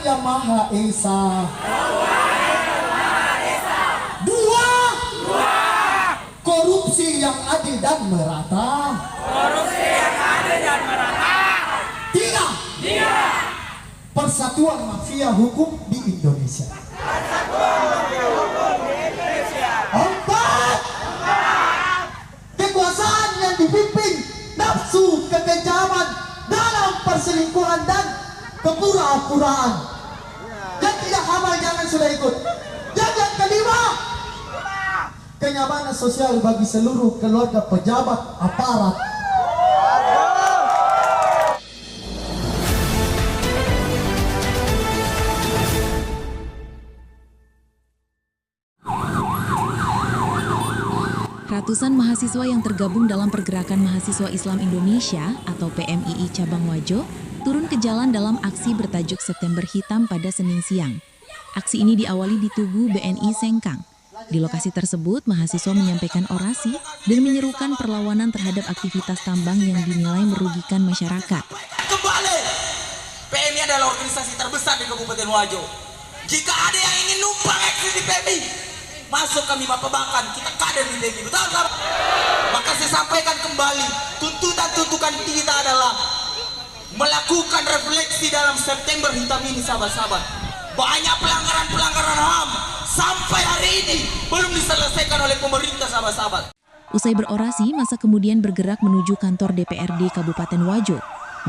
Yang Maha Esa. Dua, korupsi yang adil dan merata. Tiga, persatuan mafia hukum di Indonesia. Empat, kekuasaan yang dipimpin nafsu kekejaman dalam perselingkuhan dan kepura-puraan. Dan tidak amal jangan sudah ikut. Dan yang kelima, kenyamanan sosial bagi seluruh keluarga pejabat aparat. Ratusan mahasiswa yang tergabung dalam Pergerakan Mahasiswa Islam Indonesia atau PMII Cabang Wajo turun ke jalan dalam aksi bertajuk September Hitam pada Senin siang. Aksi ini diawali di Tugu BNI Sengkang. Di lokasi tersebut, mahasiswa menyampaikan orasi dan menyerukan perlawanan terhadap aktivitas tambang yang dinilai merugikan masyarakat. Kembali, PMI adalah organisasi terbesar di Kabupaten Wajo. Jika ada yang ingin numpang eksis di PMI, masuk kami Bapak Bakan, kita kader di PMI, betul tak? Maka saya sampaikan kembali, tuntutan kita adalah melakukan refleksi dalam September Hitam ini, sahabat-sahabat. Banyak pelanggaran HAM sampai hari ini belum diselesaikan oleh pemerintah, sahabat-sahabat. Usai berorasi, masa kemudian bergerak menuju kantor DPRD Kabupaten Wajo.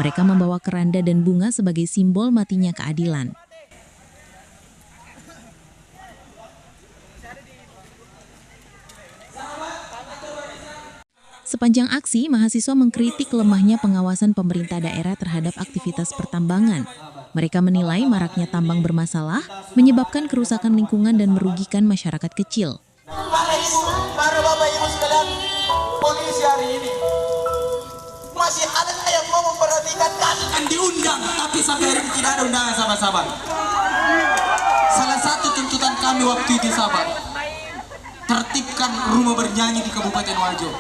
Mereka membawa keranda dan bunga sebagai simbol matinya keadilan. Sepanjang aksi, mahasiswa mengkritik lemahnya pengawasan pemerintah daerah terhadap aktivitas pertambangan. Mereka menilai maraknya tambang bermasalah, menyebabkan kerusakan lingkungan dan merugikan masyarakat kecil. Para Bapak Ibu sekalian, polisi hari ini masih ada yang mau memperhatikan kasus yang diundang, tapi sampai hari ini tidak ada undangan, sahabat-sahabat. Salah satu tuntutan kami waktu itu, sahabat, tertibkan rumah bernyanyi di Kabupaten Wajo.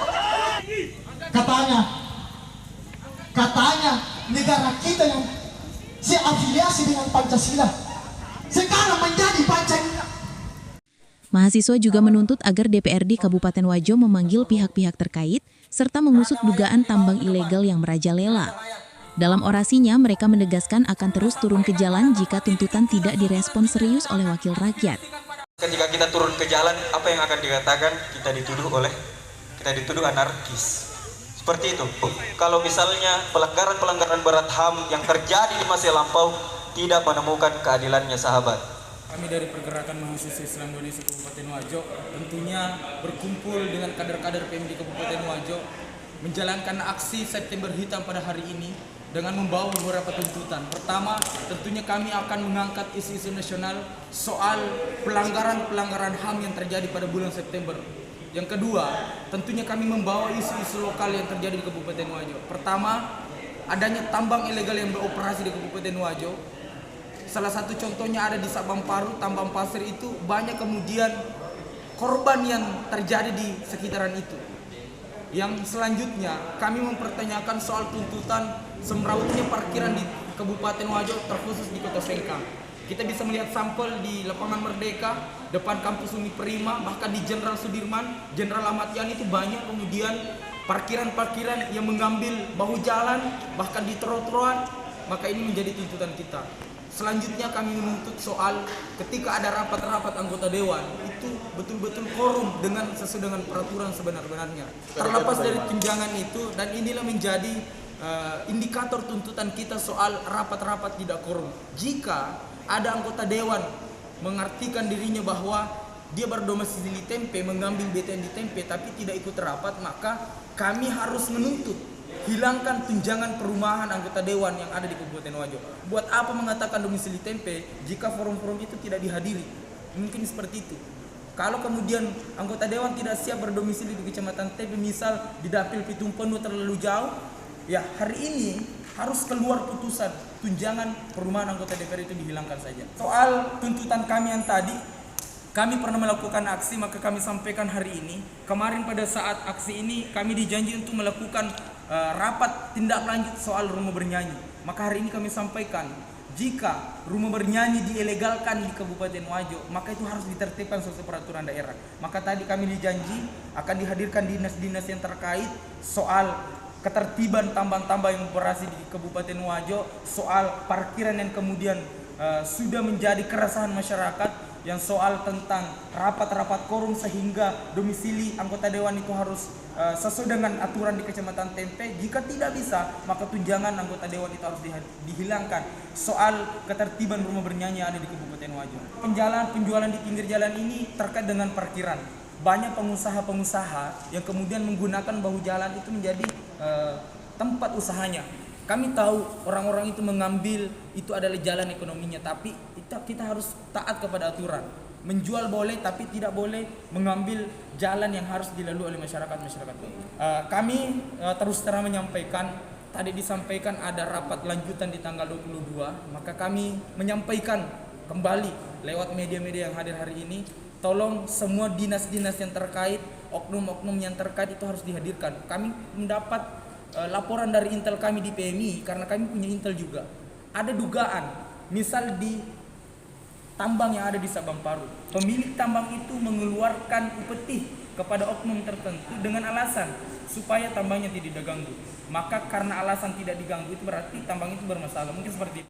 Katanya negara kita yang seafiliasi dengan Pancasila sekarang menjadi Pancasila. Mahasiswa juga menuntut agar DPRD Kabupaten Wajo memanggil pihak-pihak terkait serta mengusut dugaan tambang ilegal yang merajalela. Dalam orasinya, mereka menegaskan akan terus turun ke jalan jika tuntutan tidak direspon serius oleh wakil rakyat. Ketika kita turun ke jalan, apa yang akan dikatakan? Kita dituduh anarkis. Seperti itu. Kalau misalnya pelanggaran berat HAM yang terjadi di masa lampau tidak menemukan keadilannya, sahabat. Kami dari Pergerakan Mahasiswa Islam Indonesia Kabupaten Wajo tentunya berkumpul dengan kader-kader PMI di Kabupaten Wajo menjalankan aksi September Hitam pada hari ini dengan membawa beberapa tuntutan. Pertama, tentunya kami akan mengangkat isu-isu nasional soal pelanggaran HAM yang terjadi pada bulan September. Yang kedua, tentunya kami membawa isu-isu lokal yang terjadi di Kabupaten Wajo. Pertama, adanya tambang ilegal yang beroperasi di Kabupaten Wajo. Salah satu contohnya ada di Sabang Paru, tambang pasir itu banyak kemudian korban yang terjadi di sekitaran itu. Yang selanjutnya, kami mempertanyakan soal tuntutan semrautnya parkiran di Kabupaten Wajo, terkhusus di Kota Sengkang. Kita bisa melihat sampel di Lapangan Merdeka, depan kampus Uni Prima, bahkan di Jenderal Sudirman, Jenderal Ahmad Yani itu banyak kemudian parkiran-parkiran yang mengambil bahu jalan, bahkan di trotoar. Maka ini menjadi tuntutan kita. Selanjutnya kami menuntut soal ketika ada rapat-rapat anggota dewan itu betul-betul korum sesuai dengan peraturan sebenar-benarnya. Terlepas dari tunjangan itu, dan inilah menjadi indikator tuntutan kita soal rapat-rapat tidak korum. Jika ada anggota dewan mengartikan dirinya bahwa dia berdomisili Tempe, mengambil BTN di Tempe tapi tidak ikut rapat, maka kami harus menuntut hilangkan tunjangan perumahan anggota dewan yang ada di Kabupaten Wajo. Buat apa mengatakan domisili Tempe jika forum-forum itu tidak dihadiri? Mungkin seperti itu. Kalau kemudian anggota dewan tidak siap berdomisili di Kecamatan Tempe, misal di Dapil Pitung Penuh terlalu jauh, ya hari ini harus keluar putusan tunjangan perumahan anggota DPR itu dihilangkan saja. Soal tuntutan kami yang tadi, kami pernah melakukan aksi, maka kami sampaikan hari ini. Kemarin pada saat aksi ini kami dijanji untuk melakukan rapat tindak lanjut soal rumah bernyanyi. Maka hari ini kami sampaikan jika rumah bernyanyi diilegalkan di Kabupaten Wajo, maka itu harus ditertibkan sesuai peraturan daerah. Maka tadi kami dijanji akan dihadirkan dinas-dinas yang terkait soal ketertiban tambang-tambang yang beroperasi di Kabupaten Wajo, soal parkiran yang kemudian sudah menjadi keresahan masyarakat, yang soal tentang rapat-rapat quorum sehingga domisili anggota dewan itu harus sesuai dengan aturan di Kecamatan Tempe. Jika tidak bisa, maka tunjangan anggota dewan itu harus dihilangkan. Soal ketertiban rumah bernyanyi yang ada di Kabupaten Wajo. Penjualan di pinggir jalan ini terkait dengan parkiran. Banyak pengusaha-pengusaha yang kemudian menggunakan bahu jalan itu menjadi tempat usahanya. Kami tahu orang-orang itu mengambil itu adalah jalan ekonominya, tapi kita harus taat kepada aturan. Menjual boleh, tapi tidak boleh mengambil jalan yang harus dilalui oleh masyarakat. Kami terus terang menyampaikan, tadi disampaikan ada rapat lanjutan di tanggal 22, maka kami menyampaikan kembali lewat media-media yang hadir hari ini, tolong semua dinas-dinas yang terkait, oknum-oknum yang terkait itu harus dihadirkan. Kami mendapat laporan dari intel kami di PMI, karena kami punya intel juga. Ada dugaan, misal di tambang yang ada di Sabang Paru, pemilik tambang itu mengeluarkan upeti kepada oknum tertentu dengan alasan supaya tambangnya tidak diganggu. Maka karena alasan tidak diganggu itu berarti tambang itu bermasalah. Mungkin seperti itu.